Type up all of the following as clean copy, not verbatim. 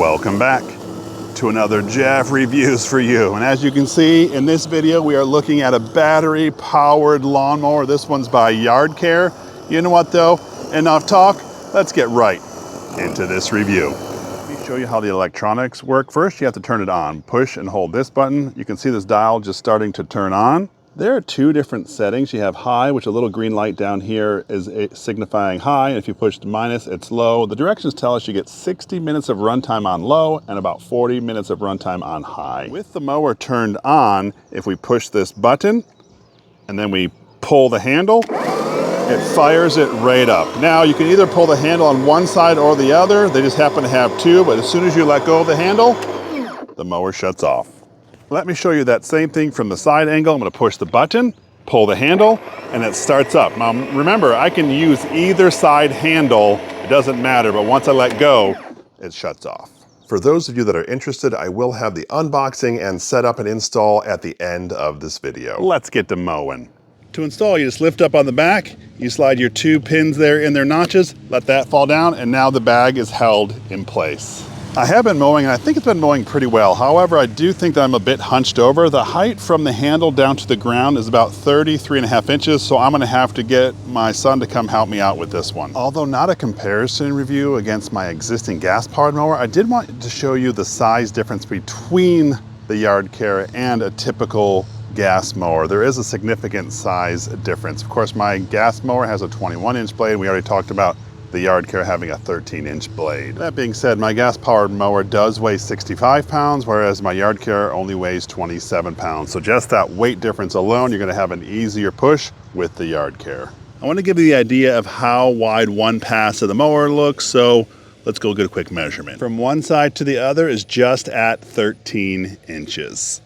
Welcome back to another Jeff Reviews for you. And as you can see in this video, we are looking at a battery powered lawnmower. This one's by Yardcare. You know what though? Enough talk, let's get right into this review. Let me show you how the electronics work. First, you have to turn it on. Push and hold this button. You can see this dial just starting to turn on. There are two different settings. You have high, which a little green light down here is signifying high. And if you push minus, it's low. The directions tell us you get 60 minutes of runtime on low and about 40 minutes of runtime on high. With the mower turned on, if we push this button and then we pull the handle, it fires it right up. Now you can either pull the handle on one side or the other. They just happen to have two, but as soon as you let go of the handle, the mower shuts off. Let me show you that same thing from the side angle. I'm gonna push the button, pull the handle, and it starts up. Now remember, I can use either side handle, it doesn't matter, but once I let go, it shuts off. For those of you that are interested, I will have the unboxing and setup and install at the end of this video. Let's get to mowing. To install, you just lift up on the back, you slide your two pins there in their notches, let that fall down, and now the bag is held in place. I have been mowing, and I think it's been mowing pretty well. However, I do think that I'm a bit hunched over. The height from the handle down to the ground is about 33.5 inches, so I'm gonna have to get my son to come help me out with this one. Although not a comparison review against my existing gas-powered mower, I did want to show you the size difference between the Yardcare and a typical gas mower. There is a significant size difference. Of course, my gas mower has a 21-inch blade. We already talked about the Yardcare having a 13-inch blade. That being said, my gas-powered mower does weigh 65 pounds, whereas my Yardcare only weighs 27 pounds. So just that weight difference alone, you're gonna have an easier push with the Yardcare. I want to give you the idea of how wide one pass of the mower looks, so let's go get a quick measurement. From one side to the other is just at 13 inches.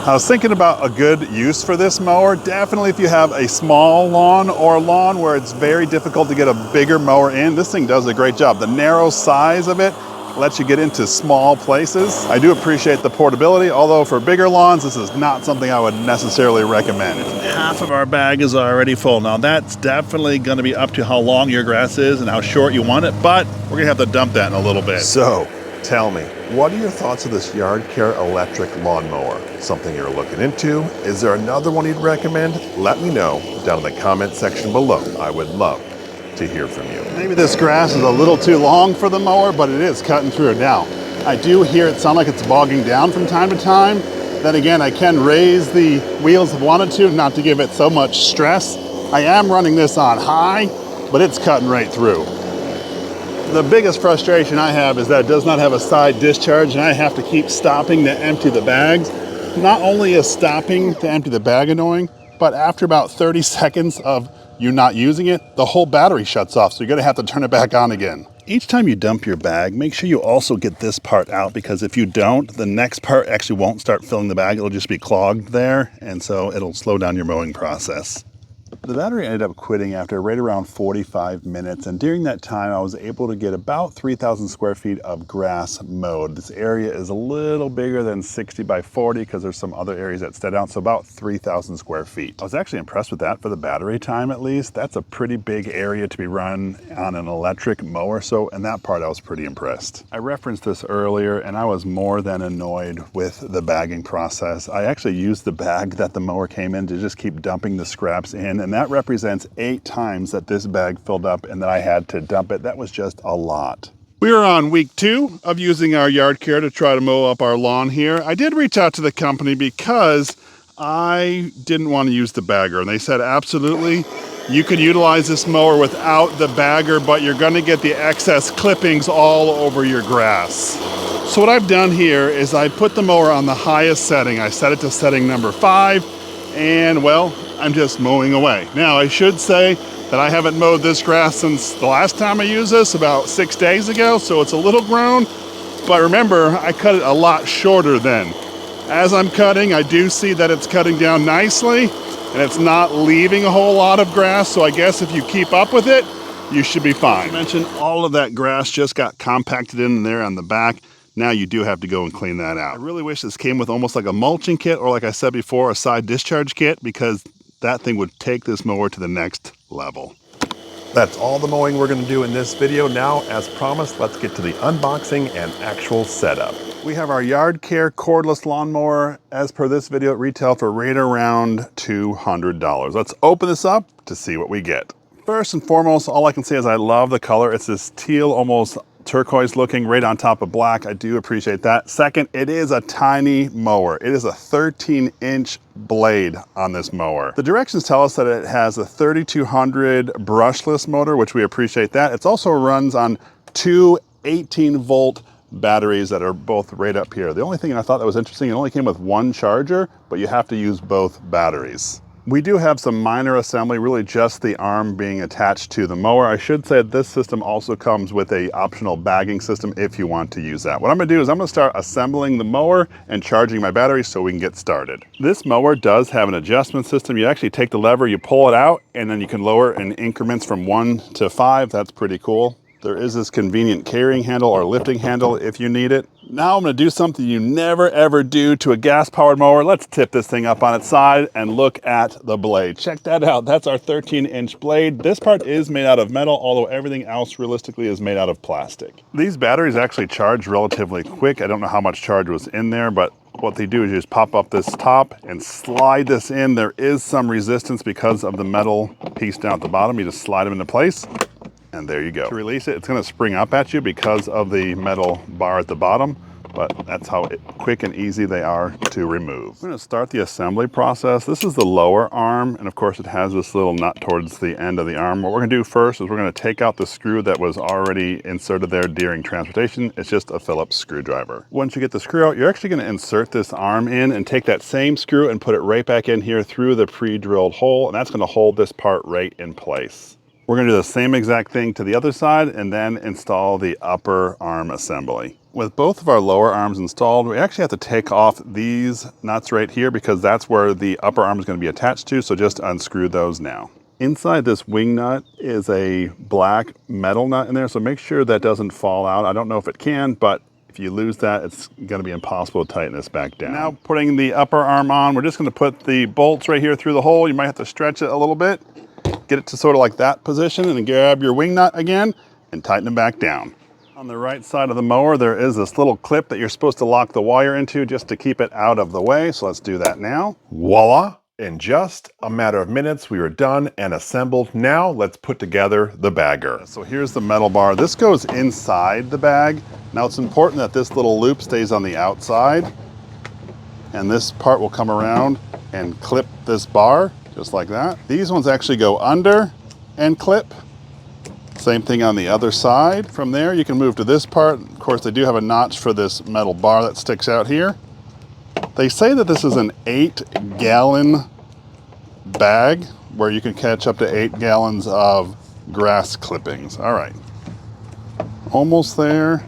I was thinking about a good use for this mower. Definitely if you have a small lawn or a lawn where it's very difficult to get a bigger mower in, this thing does a great job. The narrow size of it lets you get into small places. I do appreciate the portability, although for bigger lawns, this is not something I would necessarily recommend. Half of our bag is already full. Now that's definitely gonna be up to how long your grass is and how short you want it, but we're gonna have to dump that in a little bit. So, tell me, what are your thoughts of this Yardcare electric lawnmower? Something you're looking into? Is there another one you'd recommend? Let me know down in the comment section below. I would love to hear from you. Maybe this grass is a little too long for the mower, but it is cutting through. Now, I do hear it sound like it's bogging down from time to time. Then again, I can raise the wheels if I wanted to, not to give it so much stress. I am running this on high, but it's cutting right through. The biggest frustration I have is that it does not have a side discharge, and I have to keep stopping to empty the bags. Not only is stopping to empty the bag annoying, but after about 30 seconds of you not using it, the whole battery shuts off, so you're gonna have to turn it back on again. Each time you dump your bag, make sure you also get this part out, because if you don't, the next part actually won't start filling the bag. It'll just be clogged there, and so it'll slow down your mowing process. The battery ended up quitting after right around 45 minutes, and during that time I was able to get about 3,000 square feet of grass mowed. This area is a little bigger than 60 by 40 because there's some other areas that stand out, so about 3,000 square feet. I was actually impressed with that for the battery time, at least. That's a pretty big area to be run on an electric mower, so in that part I was pretty impressed. I referenced this earlier, and I was more than annoyed with the bagging process. I actually used the bag that the mower came in to just keep dumping the scraps in, and that represents 8 times that this bag filled up and that I had to dump it. That was just a lot. We are on week 2 of using our Yardcare to try to mow up our lawn here. I did reach out to the company because I didn't want to use the bagger, and they said absolutely you could utilize this mower without the bagger, but you're going to get the excess clippings all over your grass. So what I've done here is I put the mower on the highest setting. I set it to setting number 5, and well, I'm just mowing away. Now, I should say that I haven't mowed this grass since the last time I used this, about 6 days ago, so it's a little grown, but remember, I cut it a lot shorter then. As I'm cutting, I do see that it's cutting down nicely, and it's not leaving a whole lot of grass, so I guess if you keep up with it, you should be fine. I mentioned all of that grass just got compacted in there on the back. Now you do have to go and clean that out. I really wish this came with almost like a mulching kit, or like I said before, a side discharge kit, because that thing would take this mower to the next level. That's all the mowing we're going to do in this video. Now, as promised, let's get to the unboxing and actual setup. We have our Yardcare cordless lawnmower. As per this video, it retailed for right around $200. Let's open this up to see what we get. First and foremost, all I can say is I love the color. It's this teal, almost turquoise looking, right on top of black. I do appreciate that. Second, it is a tiny mower. It is a 13-inch blade on this mower. The directions tell us that it has a 3200 brushless motor, which we appreciate that. It also runs on two 18-volt batteries that are both right up here. The only thing I thought that was interesting, it only came with one charger, but you have to use both batteries. We do have some minor assembly, really just the arm being attached to the mower. I should say this system also comes with a optional bagging system if you want to use that. What I'm gonna do is I'm gonna start assembling the mower and charging my batteries so we can get started. This mower does have an adjustment system. You actually take the lever, you pull it out, and then you can lower in increments from 1 to 5. That's pretty cool. There is this convenient carrying handle or lifting handle if you need it. Now I'm gonna do something you never ever do to a gas-powered mower. Let's tip this thing up on its side and look at the blade. Check that out, that's our 13-inch blade. This part is made out of metal, although everything else realistically is made out of plastic. These batteries actually charge relatively quick. I don't know how much charge was in there, but what they do is you just pop up this top and slide this in. There is some resistance because of the metal piece down at the bottom. You just slide them into place. And there you go. To release it, it's gonna spring up at you because of the metal bar at the bottom, but that's how quick and easy they are to remove. I'm gonna start the assembly process. This is the lower arm, and of course it has this little nut towards the end of the arm. What we're gonna do first is we're gonna take out the screw that was already inserted there during transportation. It's just a Phillips screwdriver. Once you get the screw out, you're actually gonna insert this arm in and take that same screw and put it right back in here through the pre-drilled hole, and that's gonna hold this part right in place. We're gonna do the same exact thing to the other side and then install the upper arm assembly. With both of our lower arms installed, we actually have to take off these nuts right here because that's where the upper arm is gonna be attached to, so just unscrew those now. Inside this wing nut is a black metal nut in there, so make sure that doesn't fall out. I don't know if it can, but if you lose that, it's gonna be impossible to tighten this back down. Now putting the upper arm on, we're just gonna put the bolts right here through the hole. You might have to stretch it a little bit. Get it to sort of like that position and then grab your wing nut again and tighten it back down. On the right side of the mower, there is this little clip that you're supposed to lock the wire into just to keep it out of the way. So let's do that now. Voila! In just a matter of minutes, we are done and assembled. Now let's put together the bagger. So here's the metal bar. This goes inside the bag. Now it's important that this little loop stays on the outside, and this part will come around and clip this bar. Just like that. These ones actually go under and clip. Same thing on the other side. From there, you can move to this part. Of course, they do have a notch for this metal bar that sticks out here. They say that this is an 8-gallon bag where you can catch up to 8 gallons of grass clippings. All right, almost there.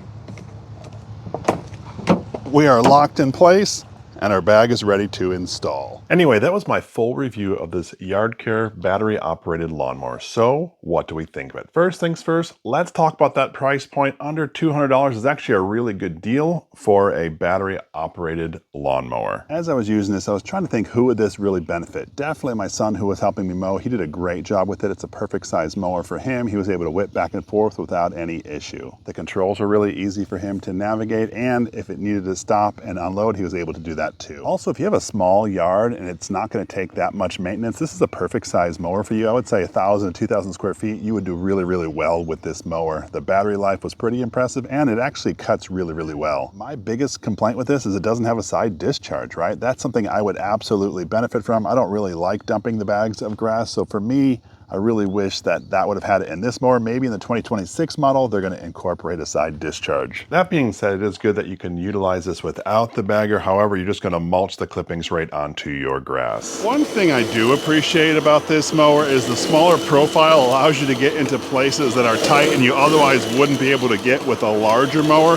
We are locked in place and our bag is ready to install. Anyway, that was my full review of this Yardcare battery operated lawnmower. So what do we think of it? First things first, let's talk about that price point. Under $200 is actually a really good deal for a battery operated lawnmower. As I was using this, I was trying to think who would this really benefit. Definitely my son who was helping me mow. He did a great job with it. It's a perfect size mower for him. He was able to whip back and forth without any issue. The controls were really easy for him to navigate, and if it needed to stop and unload, he was able to do that too. Also, if you have a small yard and it's not going to take that much maintenance, this is a perfect size mower for you. I would say 1,000 to 2,000 square feet, you would do really, really well with this mower. The battery life was pretty impressive and it actually cuts really, really well. My biggest complaint with this is it doesn't have a side discharge, right? That's something I would absolutely benefit from. I don't really like dumping the bags of grass, so for me, I really wish that that would have had it in this mower. Maybe in the 2026 model, they're going to incorporate a side discharge. That being said, it is good that you can utilize this without the bagger. However, you're just going to mulch the clippings right onto your grass. One thing I do appreciate about this mower is the smaller profile allows you to get into places that are tight and you otherwise wouldn't be able to get with a larger mower.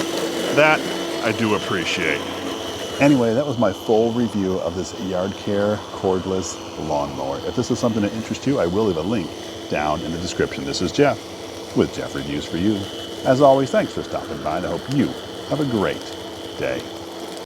That I do appreciate. Anyway, that was my full review of this Yardcare cordless lawnmower. If this is something that interests you, I will leave a link down in the description. This is Jeff with Jeff Reviews for You. As always, thanks for stopping by, and I hope you have a great day.